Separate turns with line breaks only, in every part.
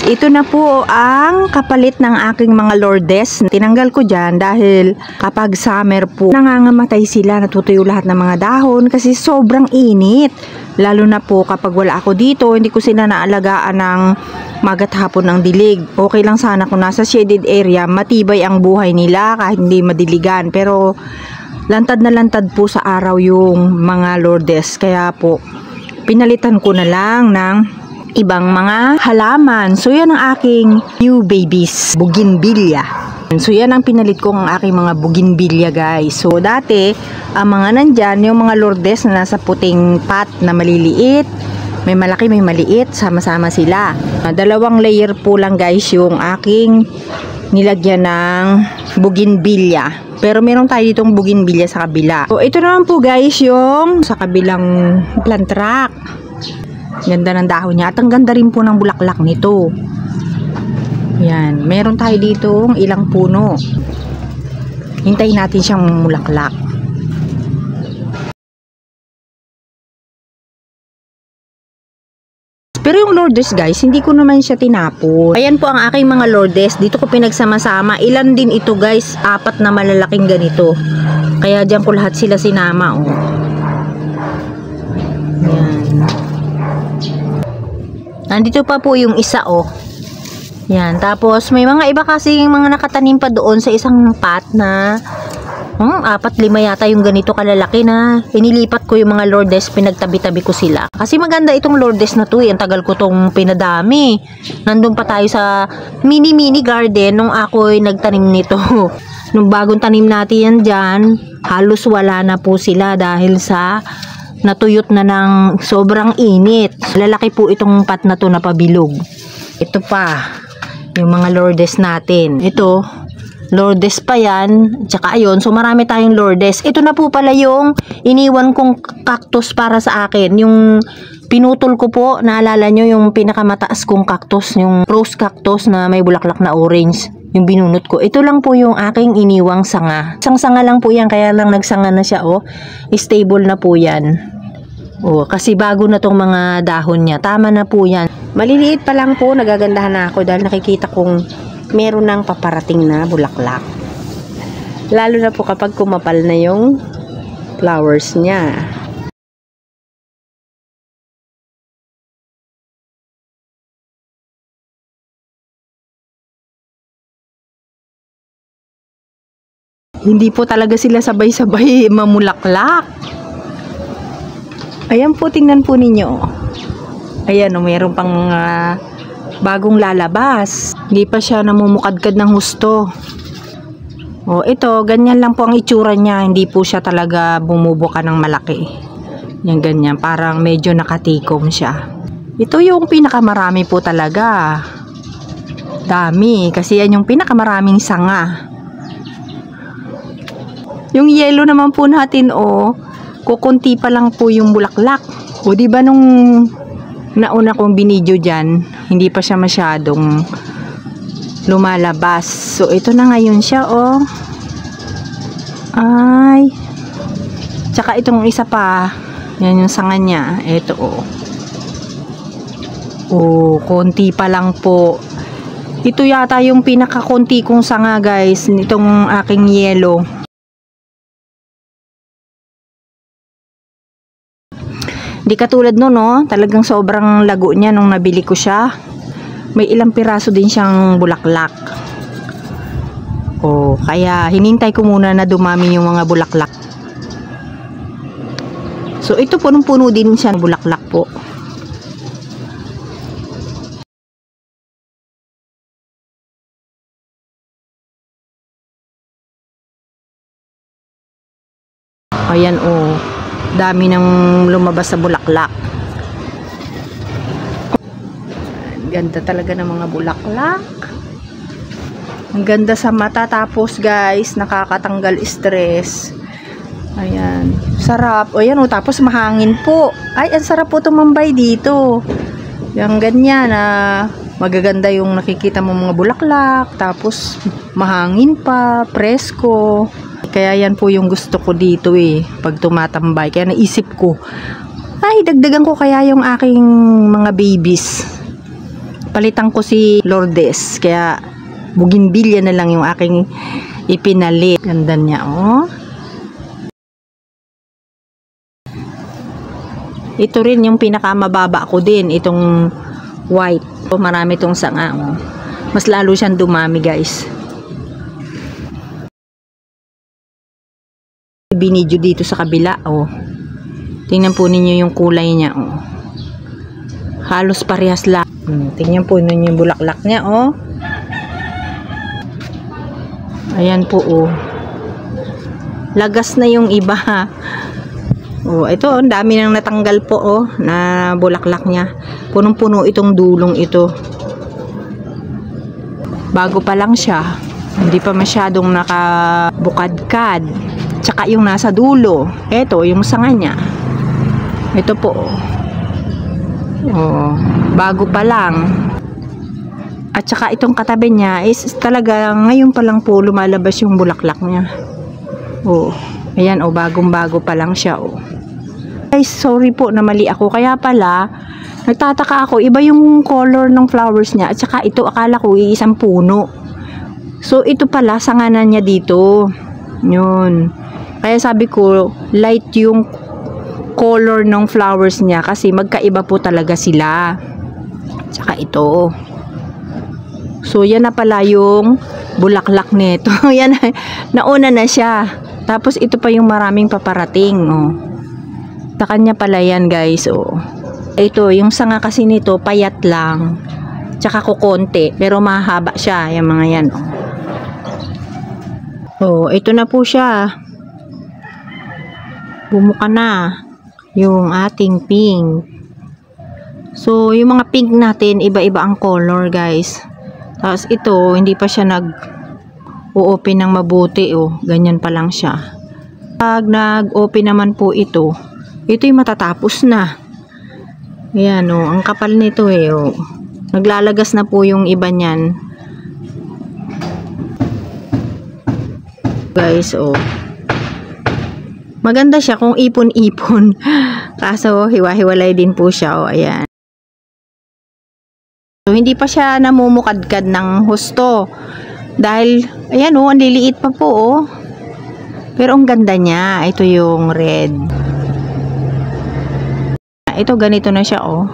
ito na po ang kapalit ng aking mga Lourdes. Tinanggal ko dyan dahil kapag summer po, nangangamatay sila, natutuyo lahat ng mga dahon kasi sobrang init. Lalo na po kapag wala ako dito, hindi ko sila naalagaan ng magat hapon ng dilig. Okay lang sana kung nasa shaded area, matibay ang buhay nila kahit hindi madiligan. Pero lantad na lantad po sa araw yung mga Lourdes. Kaya po, pinalitan ko na lang ng ibang mga halaman. So yan ang aking new babies, bougainvillea. So yan ang pinalit ko ang aking mga bougainvillea, guys. So dati ang mga nandyan, yung mga Lourdes na nasa puting pot na maliliit, may malaki may maliit, sama-sama sila. Dalawang layer po lang, guys, yung aking nilagyan ng bougainvillea. Pero meron tayo ditong bougainvillea sa kabila. So ito naman po, guys, yung sa kabilang plant rack. Ganda ng dahon niya. At ang ganda rin po ng bulaklak nito. Yan. Meron tayo dito ilang puno. Hintayin natin siyang mulaklak. Pero yung Lourdes, guys, hindi ko naman siya tinapon. Ayan po ang aking mga Lourdes. Dito ko pinagsama-sama. Ilan din ito, guys? 4 na malalaking ganito. Kaya dyan ko lahat sila sinama, oh. Yan. Nandito pa po yung isa, oh. Yan. Tapos, may mga iba kasi yung mga nakatanim pa doon sa isang pot na 4-5 yata yung ganito kalalaki na inilipat ko yung mga Lourdes, pinagtabi-tabi ko sila. Kasi maganda itong Lourdes na to, eh. Ang tagal ko tong pinadami. Nandun pa tayo sa mini-mini garden nung ako'y nagtanim nito. Nung bagong tanim natin yan dyan, halos wala na po sila dahil sa natuyot na ng sobrang init. Lalaki po itong pot na to na pabilog. Ito pa, yung mga Lourdes natin. Ito, Lourdes pa yan. Tsaka ayun, so marami tayong Lourdes. Ito na po pala yung iniwan kong cactus para sa akin. Yung pinutol ko po, naalala nyo yung pinakamataas kong cactus, yung rose cactus na may bulaklak na orange. Yung binunot ko. Ito lang po yung aking iniwang sanga. Isang sanga lang po yan, kaya lang nagsanga na siya, oh. Stable na po yan. Oh, kasi bago na tong mga dahon niya. Tama na po yan. Maliliit pa lang po, nagagandahan na ako dahil nakikita kong meron ng paparating na bulaklak. Lalo na po kapag kumapal na yung flowers niya. Hindi po talaga sila sabay-sabay mamulaklak. Ayan po, tingnan po ninyo. Ayan, meron pang bagong lalabas. Hindi pa siya namumukadkad ng husto. O, ito, ganyan lang po ang itsura niya. Hindi po siya talaga bumubuka ng malaki. Yan, ganyan. Parang medyo nakatikom siya. Ito yung pinakamarami po talaga. Dami. Kasi yan yung pinakamaraming sanga. Yung yellow naman po natin, kukunti pa lang po yung bulaklak. O, diba nung nauna kong binidyo dyan, hindi pa siya masyadong lumalabas. So, ito na ngayon siya, Ay. Tsaka itong isa pa, yan yung sanga niya. Ito, konti pa lang po. Ito yata yung pinakakunti kong sanga, guys. Itong aking yellow. Di katulad nun, talagang sobrang lago niya nung nabili ko siya. May ilang piraso din siyang bulaklak. Kaya hinintay ko muna na dumami yung mga bulaklak. So ito punong-puno din siya ng bulaklak po. Ayan, dami ng lumabas sa bulaklak. Ganda talaga ng mga bulaklak. Ang ganda sa mata. Tapos, guys, nakakatanggal stress. Ayan. Sarap. Ayan, tapos mahangin po. Ay, ang sarap po tumambay dito. Yung ganyan, magaganda yung nakikita mo mga bulaklak. Tapos, mahangin pa. Presko. Kaya yan po yung gusto ko dito, pag tumatambay. Kaya naisip ko, ay, dagdagan ko kaya yung aking mga babies. Napalitan ko si Lourdes, kaya bougainvillea na lang yung aking ipinalit. Ganda niya, oh. Ito rin yung pinakamababa ko din, itong white. So, marami itong sanga, oh. Mas lalo siyang dumami, guys. Binidyo dito sa kabila, oh. Tingnan po ninyo yung kulay niya, oh. Halos parehas lang. Tingnan po ninyo yung bulaklak niya, oh. Ayan po, oh. Lagas na yung iba. Oh, ito, ang dami nang natanggal po, oh, na bulaklak niya. Punong-puno itong dulong ito. Bago pa lang siya. Hindi pa masyadong nakabukadkad. Tsaka yung nasa dulo. Ito, yung sanga niya. Ito po, oh. Oh, bago pa lang. At saka itong katabi niya is talaga ngayon pa lang po lumalabas yung bulaklak niya. Oh, ayan, oh, bagong-bago pa lang siya, oh. Guys, sorry po na mali ako. Kaya pala, nagtataka ako, iba yung color ng flowers niya. At saka ito, akala ko iisang puno. So, ito pala, sanganan niya dito. Yun. Kaya sabi ko, light yung color ng flowers niya kasi magkaiba po talaga sila. Tsaka ito. So, yan na pala yung bulaklak nito. Yan, nauna na siya. Tapos, ito pa yung maraming paparating. Oh. Sa kanya pala yan, guys. Oh. Ito, yung sanga kasi nito, payat lang. Tsaka kukonti. Pero mahaba siya. Yung mga yan. Oh, ito na po siya. Bumuka na yung ating pink. So, yung mga pink natin, iba-iba ang color, guys. Tapos ito, hindi pa siya nag-o-open ng mabuti, oh. Ganyan pa lang siya. Pag nag-open naman po ito yung matatapos na. Ayan, oh. Ang kapal nito, eh, oh. Naglalagas na po yung iba niyan. Guys, oh. Maganda siya kung ipon-ipon. Kaso, hiwa-hiwalay din po siya. O, ayan. So, hindi pa siya namumukadkad ng husto. Dahil, ayan o, ang liliit pa po o. Pero ang ganda niya. Ito yung red. Ito, ganito na siya o.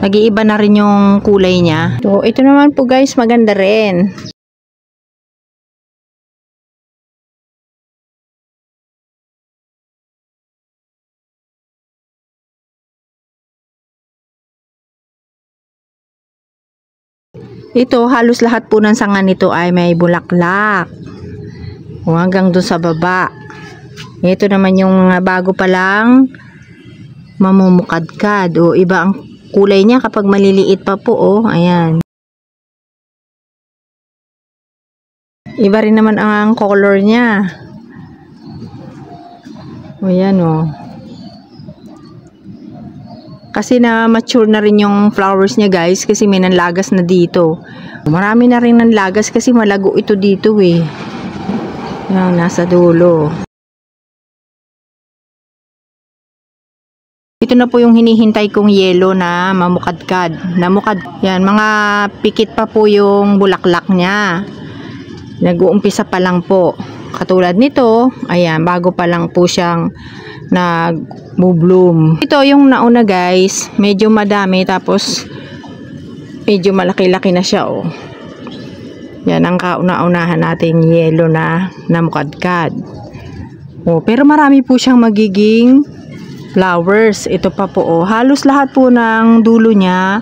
Nag-iiba na rin yung kulay niya. So, ito naman po guys, maganda rin. Ito, halos lahat po ng sanga nito ay may bulaklak. O, hanggang doon sa baba. Ito naman yung bago pa lang mamumukadkad. O, iba ang kulay niya kapag maliliit pa po. O, ayan. Iba rin naman ang color niya. O, ayan o. Kasi na mature na rin yung flowers niya guys kasi may nanlagas na dito. Marami na rin nanlagas kasi malago ito dito eh. Yan, nasa dulo. Ito na po yung hinihintay kong yellow na mamukadkad. Yan, mga pikit pa po yung bulaklak niya. Nag-uumpisa pa lang po. Katulad nito, ayan, bago pa lang po siyang nag-bloom. Ito yung nauna guys, medyo madami tapos medyo malaki-laki na siya oh. Yan ang kauna-unahan nating yellow na namukadkad. Oh, pero marami po siyang magiging flowers. Ito pa po oh. Halos lahat po ng dulo niya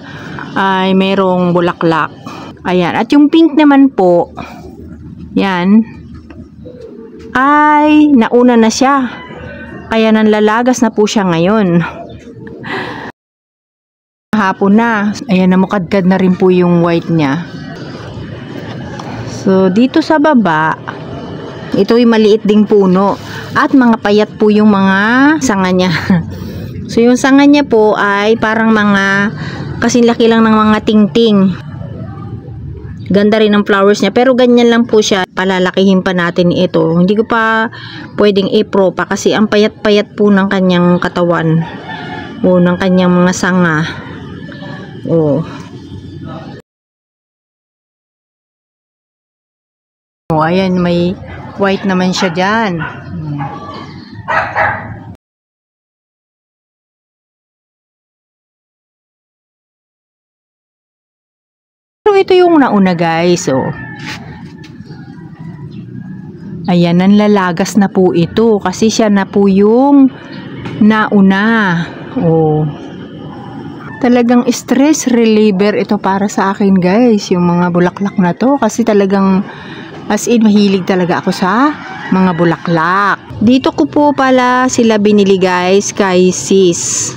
ay merong bulaklak. Ayan, at yung pink naman po, yan ay nauna na siya. Kaya nanlalagas na po siya ngayon. Hapon na. Ayan, namukadkad na rin po yung white niya. So, dito sa baba, ito ay maliit ding puno. At mga payat po yung mga sanga niya. So, yung sanga niya po ay parang mga kasinlaki lang ng mga tingting. Ganda rin ang flowers niya. Pero ganyan lang po siya. Palalakihin pa natin ito. Hindi ko pa pwedeng i-pro pa kasi ang payat-payat po ng kanyang katawan. O ng kanyang mga sanga. Oh. Oh, ayan, may white naman siya dyan. Pero ito yung nauna guys, oh. Ayan, nanlalagas na po ito kasi siya na po yung nauna. Oh. Talagang stress reliever ito para sa akin guys, yung mga bulaklak na to kasi talagang as in mahilig talaga ako sa mga bulaklak. Dito ko po pala sila binili guys kay sis.